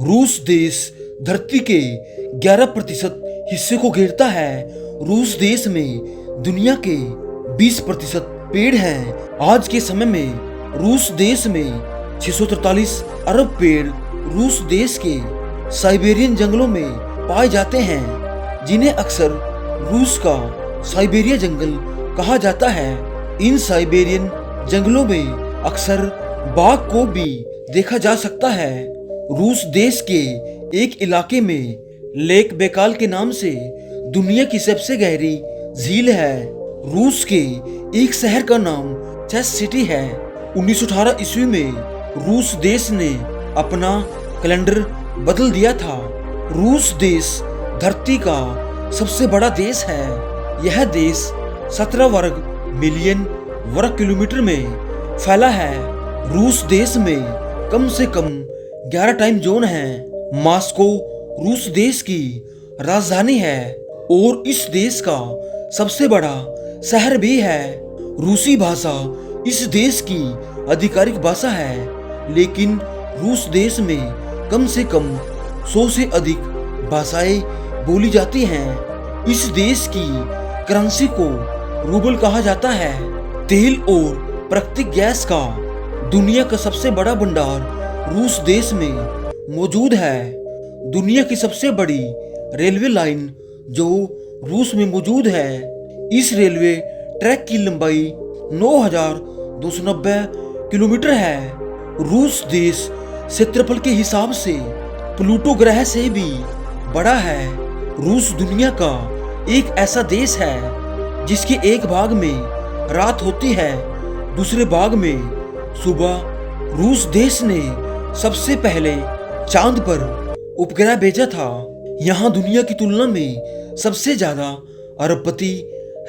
रूस देश धरती के 11% हिस्से को घेरता है। रूस देश में दुनिया के 20% पेड़ हैं। आज के समय में रूस देश में 643 अरब पेड़ रूस देश के साइबेरियन जंगलों में पाए जाते हैं, जिन्हें अक्सर रूस का साइबेरिया जंगल कहा जाता है। इन साइबेरियन जंगलों में अक्सर बाघ को भी देखा जा सकता है। रूस देश के एक इलाके में लेक बैकाल के नाम से दुनिया की सबसे गहरी झील है। रूस के एक शहर का नाम चेस सिटी है। 1918 ईस्वी में रूस देश ने अपना कैलेंडर बदल दिया था। रूस देश धरती का सबसे बड़ा देश है। यह देश 17 वर्ग मिलियन वर्ग किलोमीटर में फैला है। रूस देश में कम से कम 11 टाइम जोन हैं। मॉस्को रूस देश की राजधानी है और इस देश का सबसे बड़ा शहर भी है। रूसी भाषा इस देश की आधिकारिक भाषा है, लेकिन रूस देश में कम से कम 100 से अधिक भाषाएं बोली जाती हैं। इस देश की करेंसी को रूबल कहा जाता है। तेल और प्राकृतिक गैस का दुनिया का सबसे बड़ा भंडार रूस देश में मौजूद है। दुनिया की सबसे बड़ी रेलवे लाइन जो रूस में मौजूद है, इस रेलवे ट्रैक की लंबाई 9,290 किलोमीटर है। रूस देश क्षेत्रफल के हिसाब से प्लूटो ग्रह से भी बड़ा है। रूस दुनिया का एक ऐसा देश है जिसके एक भाग में रात होती है, दूसरे भाग में सुबह। रूस देश ने सबसे पहले चांद पर उपग्रह भेजा था। यहाँ दुनिया की तुलना में सबसे ज्यादा अरबपति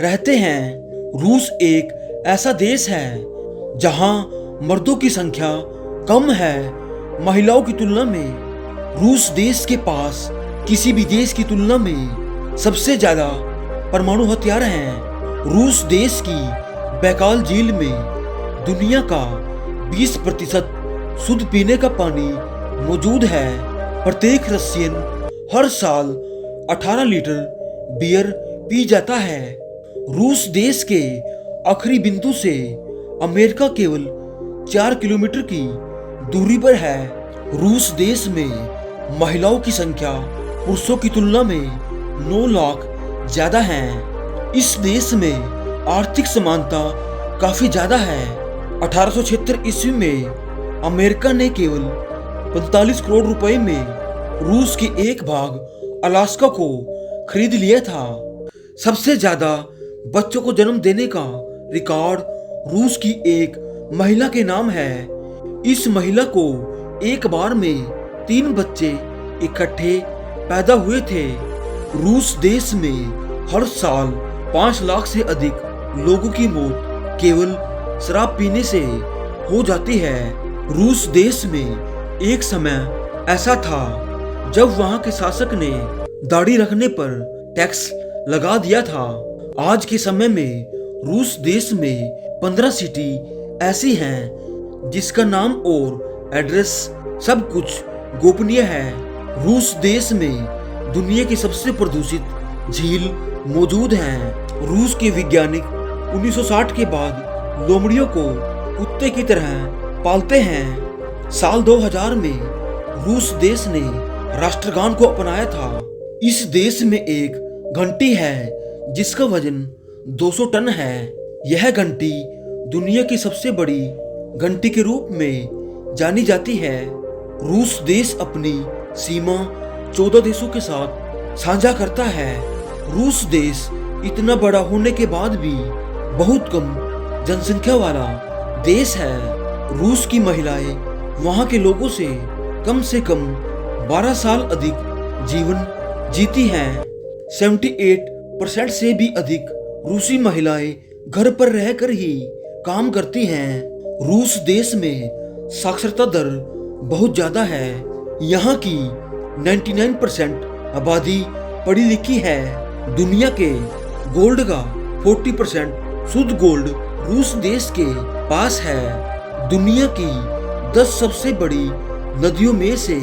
रहते हैं। रूस एक ऐसा देश है जहाँ मर्दों की संख्या कम है महिलाओं की तुलना में। रूस देश के पास किसी भी देश की तुलना में सबसे ज्यादा परमाणु हथियार हैं। रूस देश की बैकाल झील में दुनिया का 20% शुद्ध पीने का पानी मौजूद है। प्रत्येक रशियन हर साल 18 लीटर बियर पी जाता है। रूस देश के आखिरी बिंदु से अमेरिका केवल 4 किलोमीटर की दूरी पर है। रूस देश में महिलाओं की संख्या पुरुषों की तुलना में 9 लाख ज्यादा है। इस देश में आर्थिक समानता काफी ज्यादा है। 1876 ईस्वी में अमेरिका ने केवल 45 करोड़ रुपए में रूस के एक भाग अलास्का को खरीद लिया था। सबसे ज्यादा बच्चों को जन्म देने का रिकॉर्ड रूस की एक महिला के नाम है। इस महिला को एक बार में 3 बच्चे इकट्ठे पैदा हुए थे। रूस देश में हर साल 5 लाख से अधिक लोगों की मौत केवल शराब पीने से हो जाती है। रूस देश में एक समय ऐसा था जब वहां के शासक ने दाढ़ी रखने पर टैक्स लगा दिया था। आज के समय में रूस देश में 15 सिटी ऐसी हैं जिसका नाम और एड्रेस सब कुछ गोपनीय है। रूस देश में दुनिया की सबसे प्रदूषित झील मौजूद है। रूस के वैज्ञानिक 1960 के बाद लोमड़ियों को कुत्ते की तरह पालते हैं। साल 2000 में रूस देश ने राष्ट्रगान को अपनाया था। इस देश में एक घंटी है जिसका वजन 200 टन है। यह घंटी दुनिया की सबसे बड़ी घंटी के रूप में जानी जाती है। रूस देश अपनी सीमा 14 देशों के साथ साझा करता है। रूस देश इतना बड़ा होने के बाद भी बहुत कम जनसंख्या वाला देश है। रूस की महिलाएं वहां के लोगों से कम 12 साल अधिक जीवन जीती हैं। 78% से भी अधिक रूसी महिलाएं घर पर रहकर ही काम करती हैं। रूस देश में साक्षरता दर बहुत ज्यादा है। यहाँ की 99% आबादी पढ़ी लिखी है। दुनिया के गोल्ड का 40% शुद्ध गोल्ड रूस देश के पास है। दुनिया की 10 सबसे बड़ी नदियों में से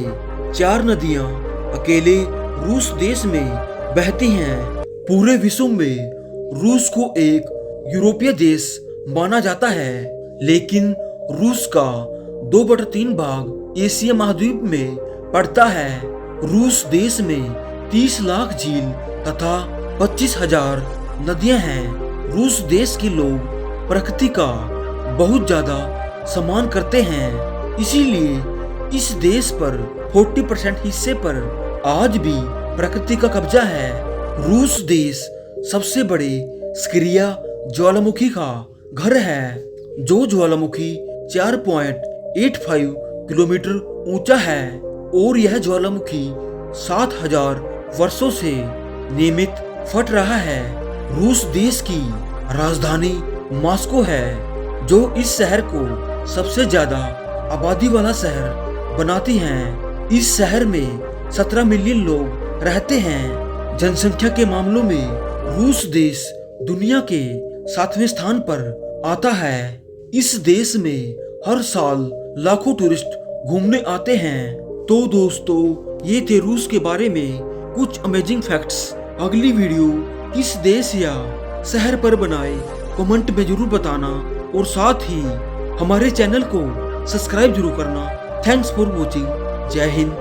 4 नदियां अकेले रूस देश में बहती हैं। पूरे विश्व में रूस को एक यूरोपीय देश माना जाता है, लेकिन रूस का 2/3 भाग एशिया महाद्वीप में पड़ता है। रूस देश में 30 लाख झील तथा 25,000 नदियां हैं। रूस देश के लोग प्रकृति का बहुत ज्यादा सम्मान करते हैं, इसीलिए इस देश पर 40% हिस्से पर आज भी प्रकृति का कब्जा है। रूस देश सबसे बड़े स्क्रिया ज्वालामुखी का घर है, जो ज्वालामुखी 4.85 किलोमीटर ऊंचा है और यह ज्वालामुखी 7,000 वर्षों से नियमित फट रहा है। रूस देश की राजधानी मॉस्को है, जो इस शहर को सबसे ज्यादा आबादी वाला शहर बनाती है। इस शहर में 17 मिलियन लोग रहते हैं। जनसंख्या के मामलों में रूस देश दुनिया के 7वें स्थान पर आता है। इस देश में हर साल लाखों टूरिस्ट घूमने आते हैं। तो दोस्तों, ये थे रूस के बारे में कुछ अमेजिंग फैक्ट्स। अगली वीडियो किस देश या शहर पर बनाए कमेंट में जरूर बताना और साथ ही हमारे चैनल को सब्सक्राइब जरूर करना। Thanks for watching. जय हिंद।